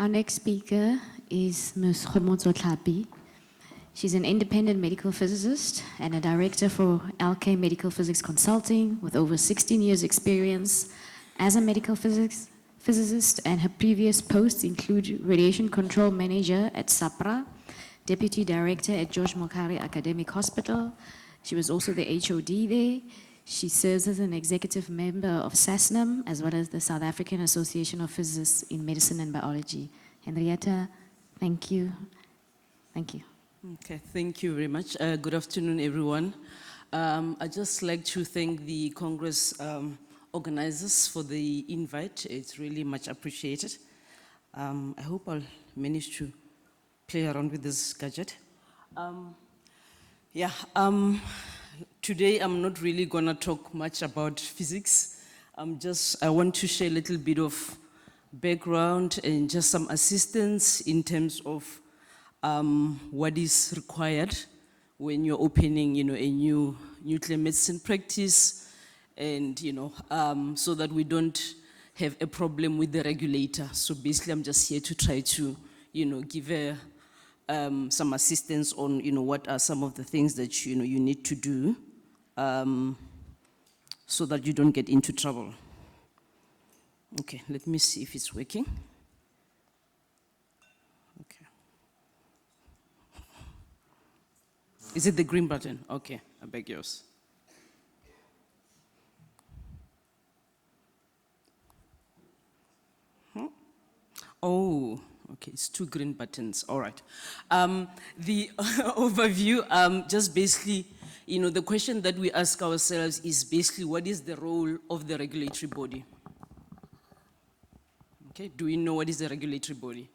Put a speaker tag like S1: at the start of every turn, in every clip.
S1: Our next speaker is Ms. Hendrietta Tlhapi. She's an independent medical physicist and a director for LK Medical Physics Consulting with over 16 years experience as a medical physicist, and her previous posts include radiation control manager at SAPRA, deputy director at George Mokari Academic Hospital. She was also the HOD there. She serves as an executive member of SASNM, as well as the South African Association of Physicists in Medicine and Biology. Hendrietta, thank you. Thank you.
S2: Okay, thank you very much. Good afternoon, everyone. I'd just like to thank the Congress organizers for the invite. It's really much appreciated. I hope I'll manage to play around with this gadget. Today I'm not really gonna talk much about physics. I want to share a little bit of background and just some assistance in terms of what is required when you're opening, a new nuclear medicine practice, and so that we don't have a problem with the regulator. So basically, I'm just here to try to, give some assistance on, what are some of the things that you need to do, so that you don't get into trouble. Okay, let me see if it's working. Okay. Is it the green button? Okay, I beg yours. Oh, okay, it's two green buttons, all right. The overview, just basically, the question that we ask ourselves is basically, what is the role of the regulatory body? Okay, do we know what is the regulatory body?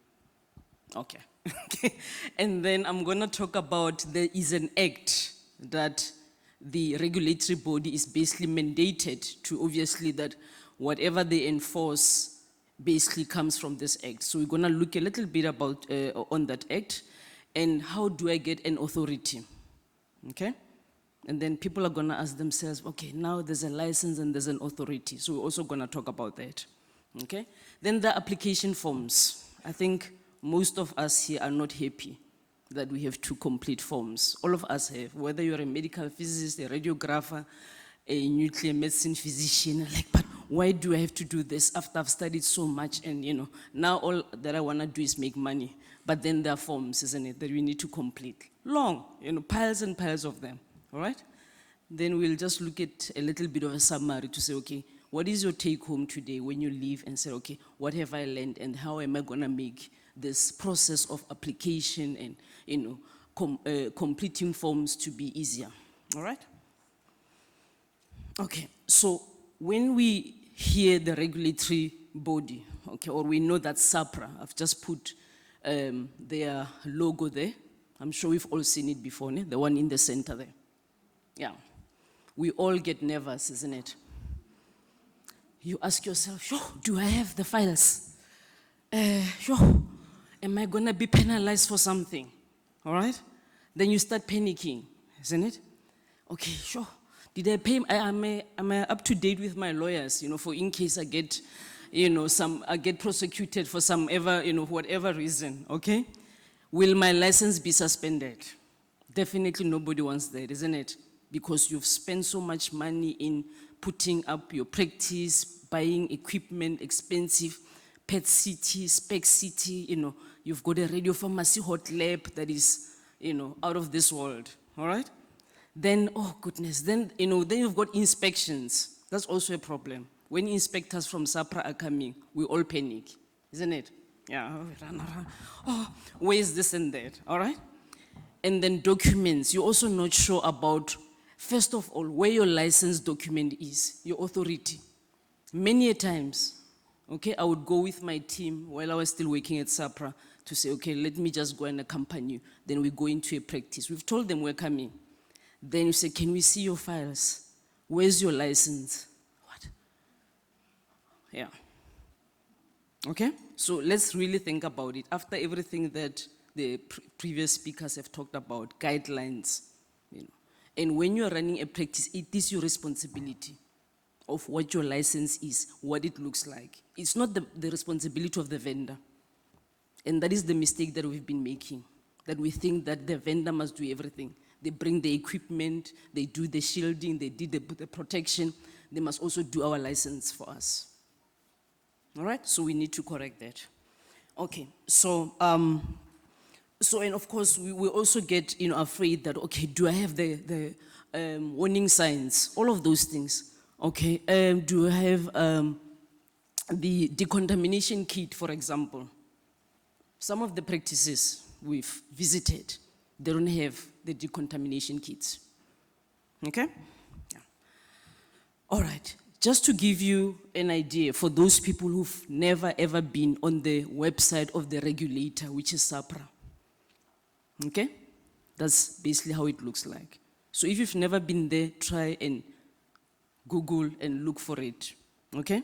S2: Okay, okay. And then I'm gonna talk about there is an act that the regulatory body is basically mandated to, obviously, that whatever they enforce basically comes from this act. So we're gonna look a little bit about on that act and how do I get an authority, okay? And then people are gonna ask themselves, okay, now there's a license and there's an authority. So we're also gonna talk about that, okay? Then the application forms. I think most of us here are not happy that we have two complete forms. All of us have, whether you're a medical physicist, a radiographer, a nuclear medicine physician, like, but why do I have to do this after I've studied so much and, now all that I want to do is make money. But then there are forms, isn't it, that we need to complete. Long, piles and piles of them, all right? Then we'll just look at a little bit of a summary to say, okay, what is your take home today when you leave and say, okay, what have I learned and how am I going to make this process of application and, completing forms to be easier, all right? Okay, so when we hear the regulatory body, okay, or we know that SAPRA, I've just put their logo there. I'm sure we've all seen it before, né? The one in the center there. Yeah, we all get nervous, isn't it? You ask yourself, do I have the files? Am I gonna be penalized for something? All right? Then you start panicking, isn't it? Okay, sure. Did I pay? Am I up to date with my lawyers? For in case I get, I get prosecuted for some whatever reason. Okay, will my license be suspended? Definitely nobody wants that, isn't it? Because you've spent so much money in putting up your practice, buying equipment, expensive PET CT, SPEC CT. You've got a radiopharmacy hot lab that is, out of this world. All right. Then, oh goodness, then you've got inspections. That's also a problem. When inspectors from SAPRA are coming, we all panic, isn't it? Yeah, oh, where is this and that, all right? And then documents, you're also not sure about, first of all, where your license document is, your authority. Many a times, okay, I would go with my team while I was still working at SAPRA to say, okay, let me just go and accompany you. Then we go into a practice. We've told them we're coming. Then you say, can we see your files? Where's your license? What? Yeah. Okay? So let's really think about it. After everything that the previous speakers have talked about, guidelines, and when you're running a practice, it is your responsibility of what your license is, what it looks like. It's not the responsibility of the vendor. And that is the mistake that we've been making, that we think that the vendor must do everything. They bring the equipment, they do the shielding, they do the protection. They must also do our license for us. All right, so we need to correct that. Okay, so and of course, we will also get afraid that, okay, do I have the warning signs? All of those things. Okay, do I have the decontamination kit, for example? Some of the practices we've visited, they don't have the decontamination kits. Okay? Yeah. All right. Just to give you an idea, for those people who've never ever been on the website of the regulator, which is SAPRA. Okay? That's basically how it looks like. So if you've never been there, try and Google and look for it. Okay?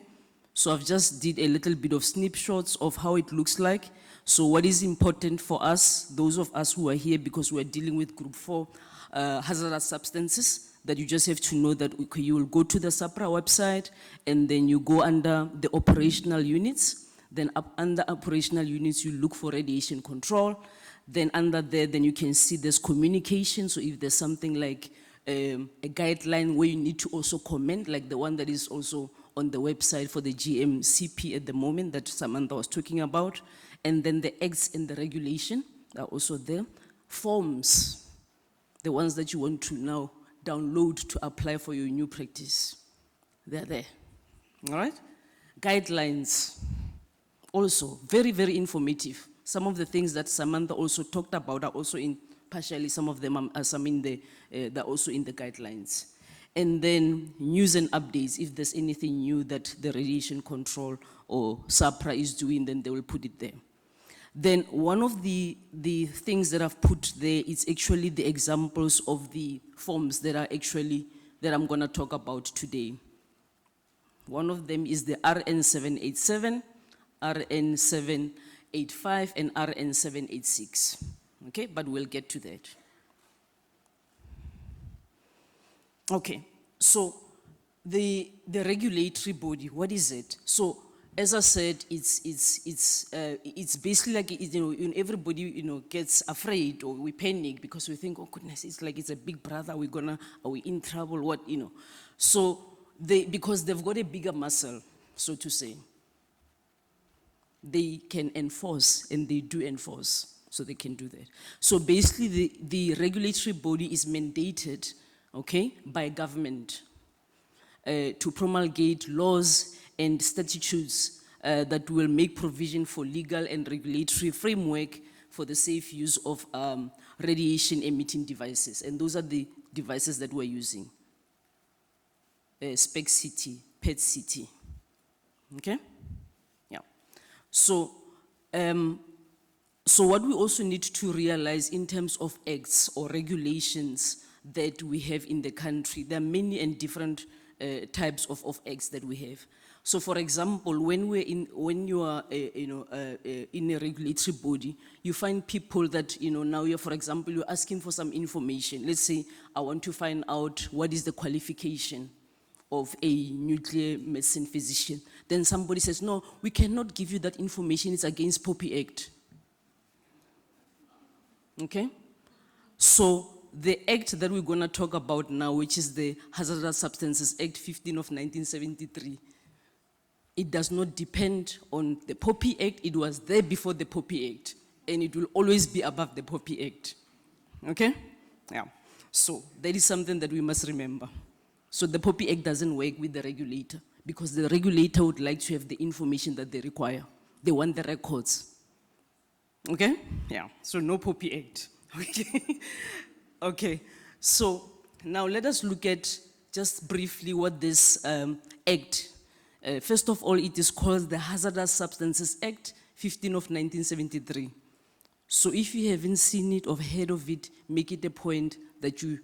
S2: So I've just did a little bit of snapshots of how it looks like. So what is important for us, those of us who are here because we're dealing with group 4 hazardous substances, that you just have to know that you will go to the SAPRA website and then you go under the operational units. Then under operational units, you look for radiation control. Then under there, then you can see there's communication. So if there's something like a guideline where you need to also comment, like the one that is also on the website for the GMCP at the moment that Samantha was talking about. And then the acts and the regulation are also there. Forms, the ones that you want to now download to apply for your new practice. They're there, all right? Guidelines, also very, very informative. Some of the things that Samantha also talked about are also in, partially some of them are some in the, they're also in the guidelines. And then news and updates, if there's anything new that the radiation control or SAPRA is doing, then they will put it there. Then one of the things that I've put there is actually the examples of the forms that are actually, that I'm gonna talk about today. One of them is the RN787, RN785, and RN786. Okay, but we'll get to that. Okay, so the regulatory body, what is it? So as I said, it's basically like, everybody, gets afraid or we panic because we think, oh goodness, it's like it's a big brother, are we in trouble, what, So because they've got a bigger muscle, so to say, they can enforce, and they do enforce, so they can do that. So basically the regulatory body is mandated, okay, by government to promulgate laws and statutes that will make provision for legal and regulatory framework for the safe use of radiation emitting devices. And those are the devices that we're using. SPEC-CT, PET-CT, okay? Yeah. So what we also need to realize in terms of acts or regulations that we have in the country, there are many and different types of acts that we have. So, for example, when you are in a regulatory body, you find people that now you're, for example, you're asking for some information. Let's say I want to find out what is the qualification of a nuclear medicine physician. Then somebody says, no, we cannot give you that information. It's against POPI Act. Okay, so the act that we're going to talk about now, which is the Hazardous Substances Act 15 of 1973, it does not depend on the POPI Act. It was there before the POPI Act, and it will always be above the POPI Act. Okay? Yeah. So that is something that we must remember. So the POPI Act doesn't work with the regulator because the regulator would like to have the information that they require. They want the records. Okay? Yeah. So no POPI Act. Okay? Okay. So now let us look at just briefly what this act. First of all, it is called the Hazardous Substances Act 15 of 1973. So if you haven't seen it or heard of it, make it a point that you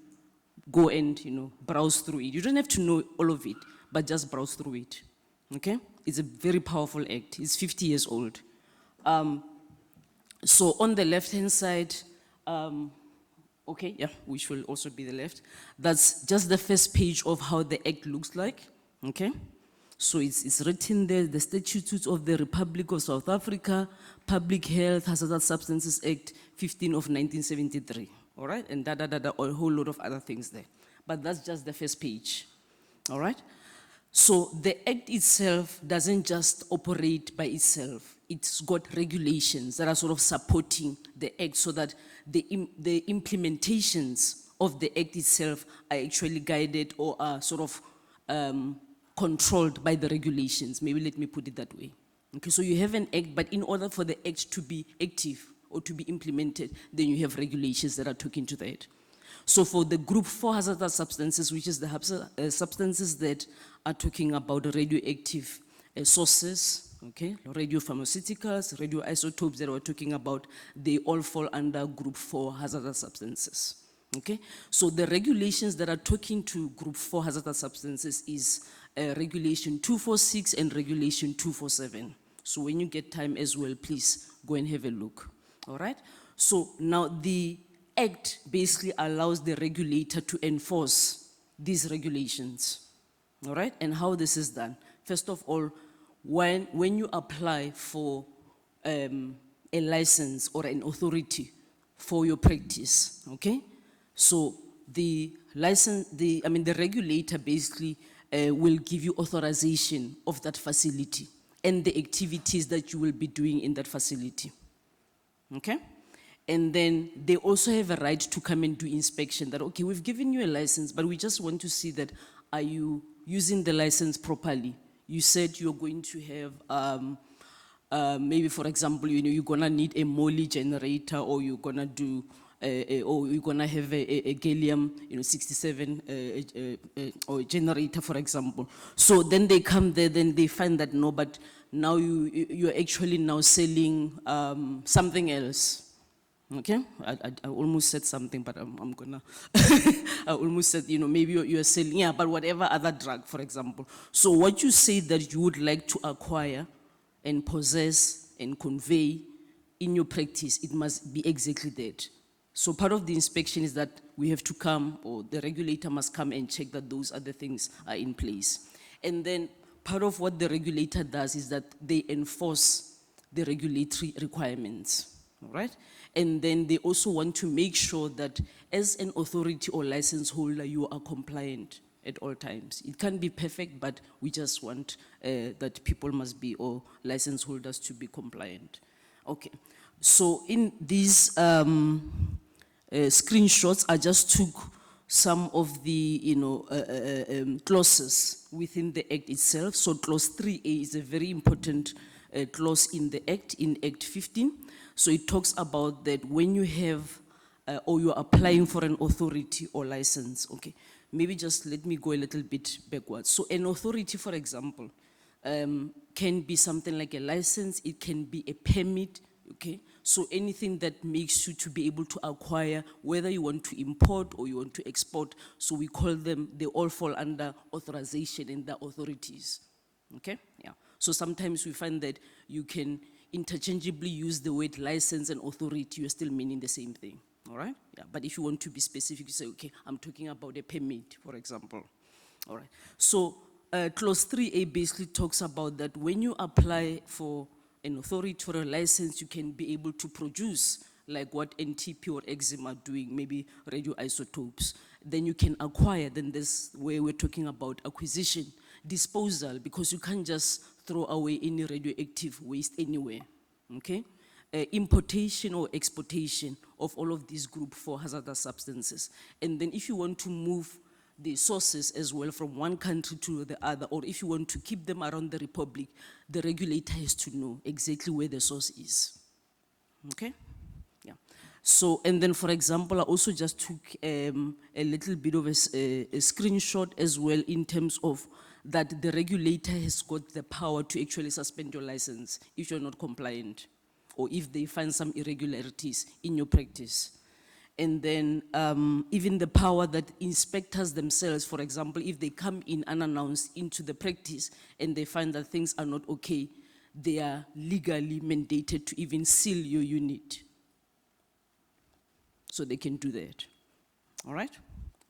S2: go and browse through it. You don't have to know all of it, but just browse through it. Okay? It's a very powerful act. It's 50 years old. So on the left-hand side, okay, yeah, which will also be the left. That's just the first page of how the act looks like. Okay? So it's written there, the Statutes of the Republic of South Africa, Public Health Hazardous Substances Act 15 of 1973, all right? And a whole lot of other things there. But that's just the first page, all right? So the act itself doesn't just operate by itself. It's got regulations that are sort of supporting the act so that the implementations of the act itself are actually guided or are sort of controlled by the regulations. Maybe let me put it that way. Okay, so you have an act, but in order for the act to be active or to be implemented, then you have regulations that are talking to that. So for the group 4 hazardous substances, which is the substances that are talking about radioactive sources, okay, radiopharmaceuticals, radioisotopes that we're talking about, they all fall under group 4 hazardous substances. Okay, so the regulations that are talking to group 4 hazardous substances is regulation 246 and regulation 247. So when you get time as well, please go and have a look. All right, so now the act basically allows the regulator to enforce these regulations. All right, and how this is done. First of all, when you apply for a license or an authority for your practice, okay? So the regulator basically will give you authorization of that facility and the activities that you will be doing in that facility, okay? And then they also have a right to come and do inspection that, okay, we've given you a license, but we just want to see that, are you using the license properly? You said you're going to have, maybe for example, you're gonna need a moly generator, or you're gonna do, or you're gonna have a gallium, 67 or generator, for example. So then they come there, then they find that no, but now you're actually now selling something else. Okay, I almost said something, but I'm gonna, I almost said, maybe you're selling, yeah, but whatever other drug, for example. So what you say that you would like to acquire and possess and convey in your practice, it must be exactly that. So part of the inspection is that we have to come, or the regulator must come and check that those other things are in place. And then part of what the regulator does is that they enforce the regulatory requirements, all right? And then they also want to make sure that as an authority or license holder, you are compliant at all times. It can't be perfect, but we just want that people must be, or license holders to be compliant. Okay, so in these screenshots, I just took some of the clauses within the Act itself. So clause 3A is a very important clause in the Act, in Act 15. So it talks about that when you have, or you're applying for an authority or license, okay, maybe just let me go a little bit backwards. So an authority, for example, can be something like a license, it can be a permit, okay? So anything that makes you to be able to acquire, whether you want to import or you want to export, so we call them, they all fall under authorization and the authorities, okay? Yeah. So sometimes we find that you can interchangeably use the word license and authority, you're still meaning the same thing, all right? Yeah, but if you want to be specific, you say, okay, I'm talking about a permit, for example, all right? So clause 3A basically talks about that when you apply for an authority or a license, you can be able to produce like what NTP or EXIM are doing, maybe radioisotopes. Then you can acquire, then this where we're talking about acquisition, disposal, because you can't just throw away any radioactive waste anywhere, okay? Importation or exportation of all of these group 4 hazardous substances. And then if you want to move the sources as well from one country to the other, or if you want to keep them around the Republic, the regulator has to know exactly where the source is, okay? Yeah. So, and then for example, I also just took a little bit of a screenshot as well in terms of that the regulator has got the power to actually suspend your license if you're not compliant, or if they find some irregularities in your practice. And then even the power that inspectors themselves, for example, if they come in unannounced into the practice and they find that things are not okay, they are legally mandated to even seal your unit. So they can do that, all right?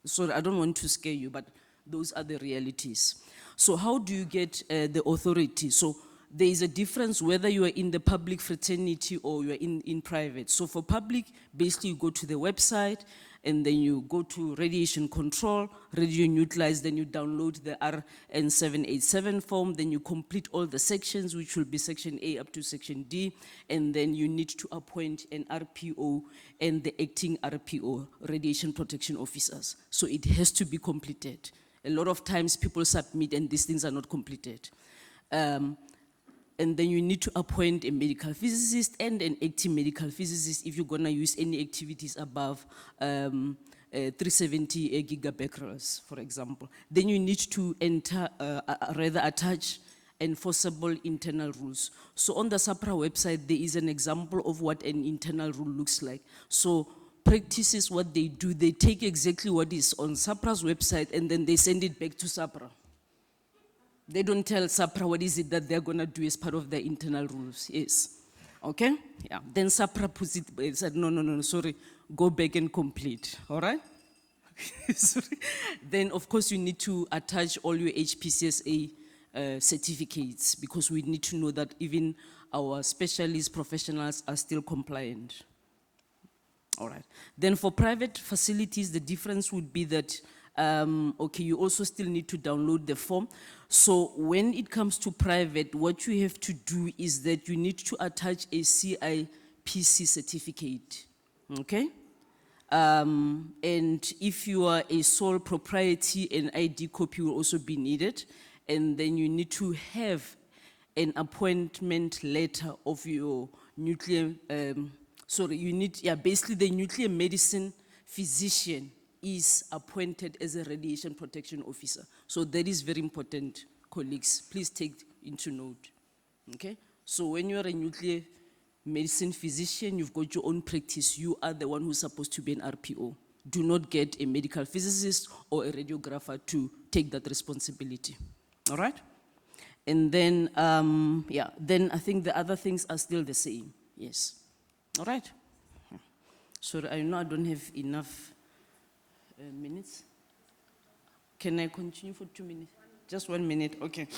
S2: So I don't want to scare you, but those are the realities. So how do you get the authority? So there is a difference whether you are in the public fraternity or you are in private. So for public, basically you go to the website and then you go to radiation control, radioneutralize, then you download the RN787 form, then you complete all the sections, which will be section A up to section D, and then you need to appoint an RPO and the acting RPO, radiation protection officers. So it has to be completed. A lot of times people submit and these things are not completed. And then you need to appoint a medical physicist and an acting medical physicist if you're gonna use any activities above 370 gigabecquerels, for example. Then you need to attach enforceable internal rules. So on the SAPRA website, there is an example of what an internal rule looks like. So practices, what they do, they take exactly what is on SAPRA's website and then they send it back to SAPRA. They don't tell SAPRA what is it that they're gonna do as part of their internal rules, yes. Okay, yeah, then SAPRA puts it, said, no, sorry, go back and complete, all right? Sorry. Then of course you need to attach all your HPCSA certificates because we need to know that even our specialist professionals are still compliant. All right. Then for private facilities, the difference would be that, okay, you also still need to download the form. So when it comes to private, what you have to do is that you need to attach a CIPC certificate, okay? And if you are a sole proprietor, an ID copy will also be needed. And then you need to have an appointment letter of your nuclear, basically the nuclear medicine physician is appointed as a radiation protection officer. So that is very important, colleagues. Please take into note, okay? So when you're a nuclear medicine physician, you've got your own practice, you are the one who's supposed to be an RPO. Do not get a medical physicist or a radiographer to take that responsibility, all right? And then, then I think the other things are still the same, yes. All right? Sorry, I know I don't have enough minutes. Can I continue for 2 minutes? Just 1 minute, okay.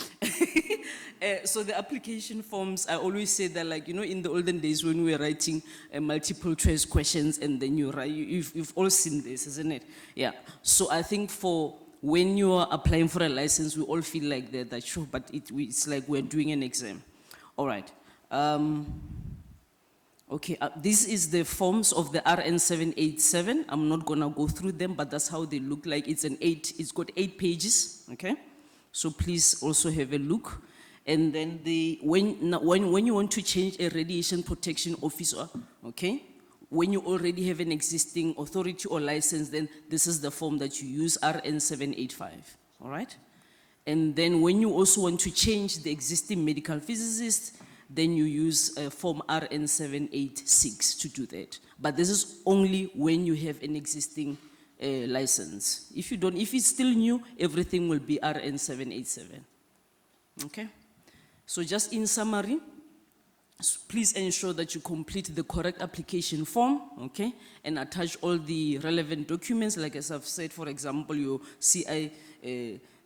S2: So the application forms, I always say that, like, you know, in the olden days when we were writing multiple choice questions and then you write, you've all seen this, isn't it? Yeah, so I think for when you are applying for a license, we all feel like that, sure, but it's like we're doing an exam. All right. Okay, this is the forms of the RN787. I'm not gonna go through them, but that's how they look like. It's got 8 pages, okay? So please also have a look. And then when you want to change a radiation protection officer, okay? When you already have an existing authority or license, then this is the form that you use, RN785, all right? And then when you also want to change the existing medical physicist, then you use form RN786 to do that. But this is only when you have an existing license. If it's still new, everything will be RN787. Okay? So just in summary, please ensure that you complete the correct application form, okay? And attach all the relevant documents, like as I've said, for example, your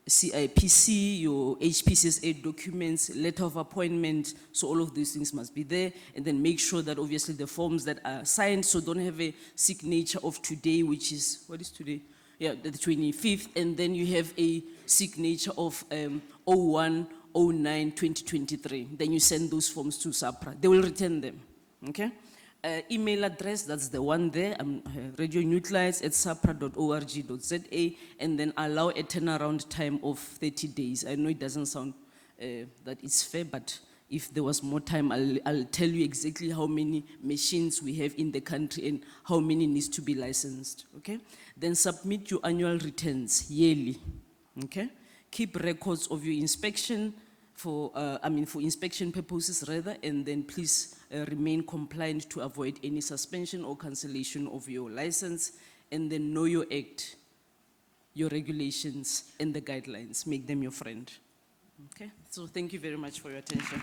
S2: CIPC, your HPCSA documents, letter of appointment, so all of these things must be there. And then make sure that obviously the forms that are signed, so don't have a signature of today, which is, what is today? Yeah, the 25th, and then you have a signature of 01/09/2023. Then you send those forms to SAPRA. They will return them, okay? Email address, that's the one there, radioneutralize@sapra.org.za, and then allow a turnaround time of 30 days. I know it doesn't sound that it's fair, but if there was more time, I'll tell you exactly how many machines we have in the country and how many needs to be licensed, okay? Then submit your annual returns yearly, okay? Keep records of your inspection for inspection purposes rather, and then please remain compliant to avoid any suspension or cancellation of your license, and then know your act, your regulations, and the guidelines. Make them your friend. Okay, so thank you very much for your attention.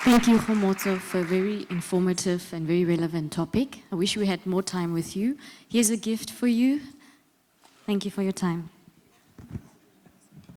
S1: Thank you, Khomotso, for a very informative and very relevant topic. I wish we had more time with you. Here's a gift for you. Thank you for your time.